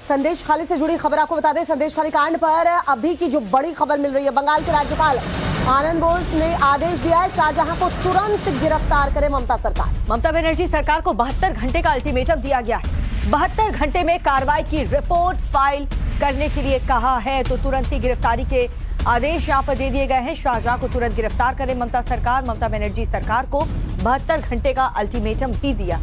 संदेश खाली से जुड़ी खबर आपको बता दें। संदेश खाली कांड पर अभी की जो बड़ी खबर मिल रही है, बंगाल के राज्यपाल आनंद बोस ने आदेश दिया है शाहजहां को तुरंत गिरफ्तार करे ममता सरकार। ममता बनर्जी सरकार को 72 घंटे का अल्टीमेटम दिया गया है। 72 घंटे में कार्रवाई की रिपोर्ट फाइल करने के लिए कहा है, तो तुरंत ही गिरफ्तारी के आदेश यहाँ पर दे दिए गए हैं। शाहजहां को तुरंत गिरफ्तार करे ममता सरकार। ममता बनर्जी सरकार को 72 घंटे का अल्टीमेटम भी दिया।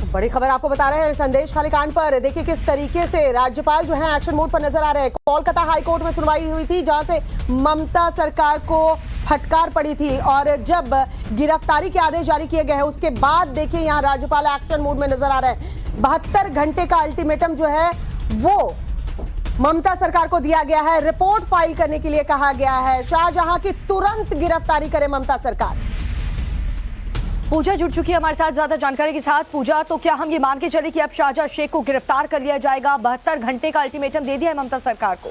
बड़ी खबर आपको बता रहे हैं संदेश खाली कांड पर। देखिए किस तरीके से राज्यपाल जो है एक्शन मोड पर नजर आ रहे हैं। कोलकाता हाईकोर्ट में सुनवाई हुई थी, जहां से ममता सरकार को फटकार पड़ी थी और जब गिरफ्तारी के आदेश जारी किए गए हैं उसके बाद देखिए यहां राज्यपाल एक्शन मोड में नजर आ रहे हैं। 72 घंटे का अल्टीमेटम जो है वो ममता सरकार को दिया गया है। रिपोर्ट फाइल करने के लिए कहा गया है। शाहजहां की तुरंत गिरफ्तारी करे ममता सरकार। पूजा जुड़ चुकी है हमारे साथ ज्यादा जानकारी के साथ। पूजा, तो क्या हम ये मान के चले कि अब शाहजहां शेख को गिरफ्तार कर लिया जाएगा? 72 घंटे का अल्टीमेटम दे दिया है ममता सरकार को।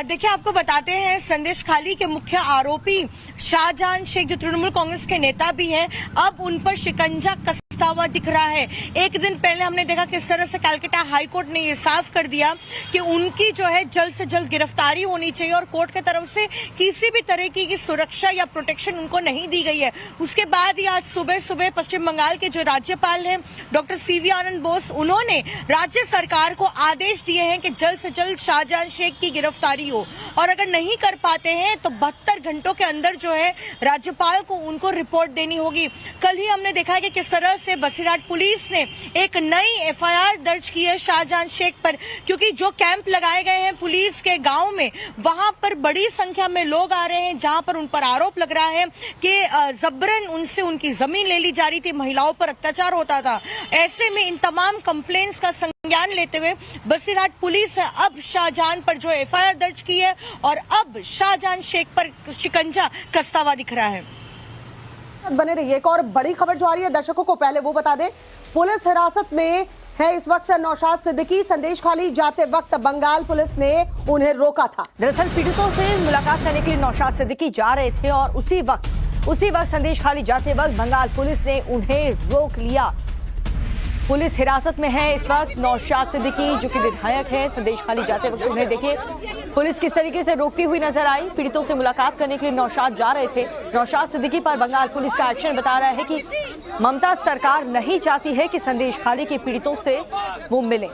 देखिए आपको बताते हैं, संदेश खाली के मुख्य आरोपी शाहजहां शेख जो तृणमूल कांग्रेस के नेता भी हैं, अब उन पर शिकंजा कसता हुआ दिख रहा है। एक दिन पहले हमने देखा किस तरह से कलकत्ता हाईकोर्ट ने ये साफ कर दिया कि उनकी जो है जल्द से जल्द गिरफ्तारी होनी चाहिए और कोर्ट की तरफ से किसी भी तरीके की सुरक्षा या प्रोटेक्शन उनको नहीं दी गई है। उसके बाद ही आज सुबह सुबह पश्चिम बंगाल के जो राज्यपाल हैं डॉक्टर सीवी आनंद बोस, उन्होंने राज्य सरकार को आदेश दिए हैं कि जल्द से जल्द शाहजहां शेख की गिरफ्तारी हो, और अगर नहीं कर पाते हैं तो 72 घंटों के अंदर जो है राज्यपाल को उनको रिपोर्ट देनी होगी। कल ही हमने देखा है कि किस तरह से बसीरहाट पुलिस ने एक नई एफआईआर दर्ज की है शाहजहां शेख पर, क्योंकि जो कैंप लगाए गए हैं पुलिस के गांव में, वहां पर बड़ी संख्या में लोग आ रहे हैं, जहां पर उन पर आरोप लग रहा है कि जबरन उनसे उनकी जमीन ले ली जा रही थी, महिलाओं पर अत्याचार होता था। ऐसे में इन तमाम कंप्लेंट्स का संज्ञान लेते हुए बसीरहाट पुलिस ने अब शाहजहां पर जो एफआईआर दर्ज की है और अब शाहजहां शेख पर शिकंजा कसता हुआ दिख रहा है। बने रहिए। एक और बड़ी खबर जो आ रही है दर्शकों को, पहले वो बता दें, पुलिस हिरासत में है इस वक्त नौशाद सिद्दीकी। संदेश खाली जाते वक्त बंगाल पुलिस ने उन्हें रोका था। दरअसल पीड़ितों से मुलाकात करने के लिए नौशाद सिद्दीकी जा रहे थे और उसी वक्त संदेश खाली जाते वक्त बंगाल पुलिस ने उन्हें रोक लिया। पुलिस हिरासत में है इस वक्त नौशाद सिद्दीकी, जो कि विधायक है। संदेश खाली जाते वक्त उन्हें देखिए पुलिस किस तरीके से रोकती हुई नजर आई। पीड़ितों से मुलाकात करने के लिए नौशाद जा रहे थे। नौशाद सिद्दीकी पर बंगाल पुलिस का एक्शन बता रहा है कि ममता सरकार नहीं चाहती है कि संदेश खाली के पीड़ितों से वो मिले।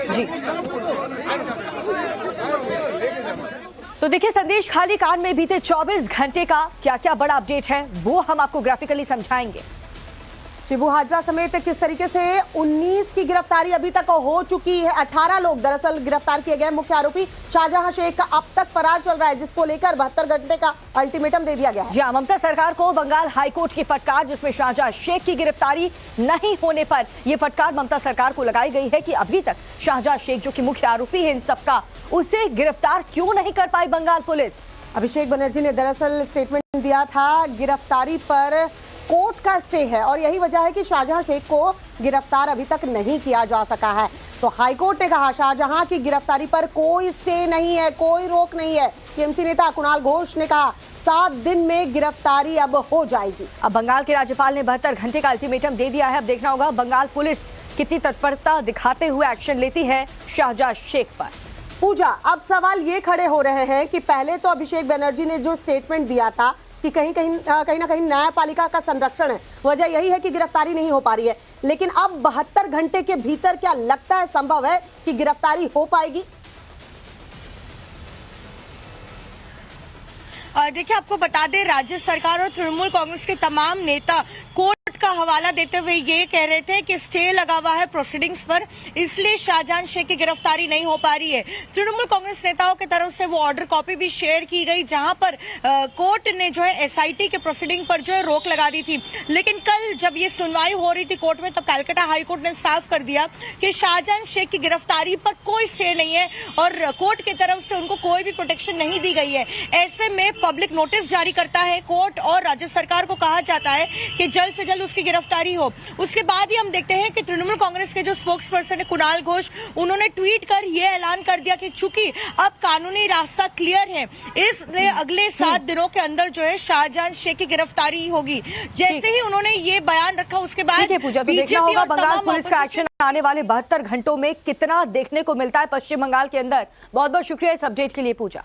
जी, तो देखिए संदेश खाली कांड में बीते 24 घंटे का क्या क्या बड़ा अपडेट है वो हम आपको ग्राफिकली समझाएंगे। शिबू हाजरा समेत किस तरीके से 19 की गिरफ्तारी अभी तक हो चुकी है। 18 लोग दरअसल गिरफ्तार किए गए। मुख्य आरोपी शाहजहां शेख अब तक फरार चल रहा है, जिसको लेकर 72 घंटे का अल्टीमेटम दे दिया गया है। जी हाँ, ममता सरकार को बंगाल हाईकोर्ट की फटकार, जिसमें शाहजहां शेख की गिरफ्तारी नहीं होने पर यह फटकार ममता सरकार को लगाई गई है कि अभी तक शाहजहां शेख, जो कि मुख्य आरोपी है इन सबका, उसे गिरफ्तार क्यों नहीं कर पाई बंगाल पुलिस। अभिषेक बनर्जी ने दरअसल स्टेटमेंट दिया था, गिरफ्तारी पर कोर्ट का स्टे है और यही वजह है कि शाहजहां शेख को गिरफ्तार अभी तक नहीं किया जा सका है। तो हाईकोर्ट ने कहा शाहजहां की गिरफ्तारी पर कोई स्टे नहीं है, कोई रोक नहीं है। टीएमसी नेता कुणाल घोष ने कहा 7 दिन में गिरफ्तारी अब हो जाएगी। अब बंगाल के राज्यपाल ने 72 घंटे का अल्टीमेटम दे दिया है। अब देखना होगा बंगाल पुलिस कितनी तत्परता दिखाते हुए एक्शन लेती है शाहजहां शेख पर। पूजा, अब सवाल ये खड़े हो रहे हैं कि पहले तो अभिषेक बनर्जी ने जो स्टेटमेंट दिया था कि कहीं ना कहीं न्यायपालिका का संरक्षण है, वजह यही है कि गिरफ्तारी नहीं हो पा रही है, लेकिन अब 72 घंटे के भीतर क्या लगता है संभव है कि गिरफ्तारी हो पाएगी? देखिए आपको बता दें, राज्य सरकार और तृणमूल कांग्रेस के तमाम नेता कोर्ट कोर्ट का हवाला देते हुए ये कह रहे थे कि स्टे लगा हुआ है प्रोसीडिंग्स पर, इसलिए शाहजहां शेख की गिरफ्तारी नहीं हो पा रही है। तृणमूल कांग्रेस नेताओं की तरफ से वो ऑर्डर कॉपी भी शेयर की गई, जहां पर कोर्ट ने जो है एसआईटी के प्रोसीडिंग पर जो है रोक लगा दी थी। लेकिन कल जब ये सुनवाई हो रही थी कोर्ट में, तब कलकत्ता हाईकोर्ट ने साफ कर दिया कि शाहजहां शेख की गिरफ्तारी पर कोई स्टे नहीं है और कोर्ट की तरफ से उनको कोई भी प्रोटेक्शन नहीं दी गई है। ऐसे में पब्लिक नोटिस जारी करता है कोर्ट और राज्य सरकार को कहा जाता है कि जल्द से जल्द उसकी गिरफ्तारी हो। उसके बाद ही हम देखते हैं कि तृणमूल कांग्रेस के जो स्पोक्स पर्सन है कुणाल घोष, उन्होंने ट्वीट कर यह ऐलान कर दिया कि चूंकि अब कानूनी रास्ता क्लियर है, इसलिए अगले 7 दिनों के अंदर जो है शाहजहां शेख की गिरफ्तारी होगी। जैसे ही उन्होंने ये बयान रखा उसके बाद पूजा तो देखना होगा बंगाल पुलिस का एक्शन आने वाले 72 घंटों में कितना देखने को मिलता है पश्चिम बंगाल के अंदर। बहुत बहुत शुक्रिया इस अपडेट के लिए पूजा।